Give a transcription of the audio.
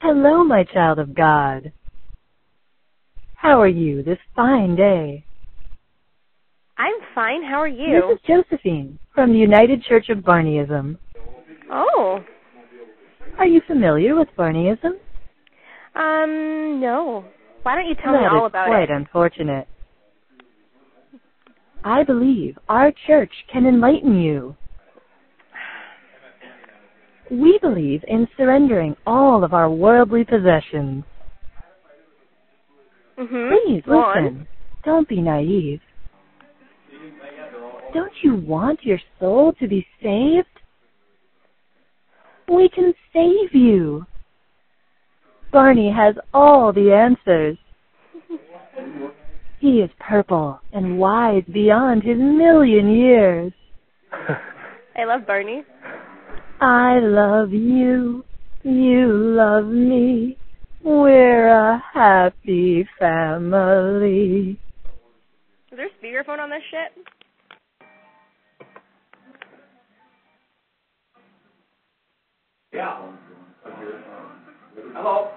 Hello, my child of God. How are you this fine day? I'm fine. How are you? This is Josephine from the United Church of Barneyism. Oh. Are you familiar with Barneyism? No. Why don't you tell me all about That is quite unfortunate. I believe our church can enlighten you. We believe in surrendering all of our worldly possessions. Please Go listen. on. Don't be naive. Don't you want your soul to be saved? We can save you. Barney has all the answers. He is purple and wise beyond his 1,000,000 years. I love Barney. I love you. You love me. We're a happy family. Is there a speakerphone on this shit? Yeah. Hello.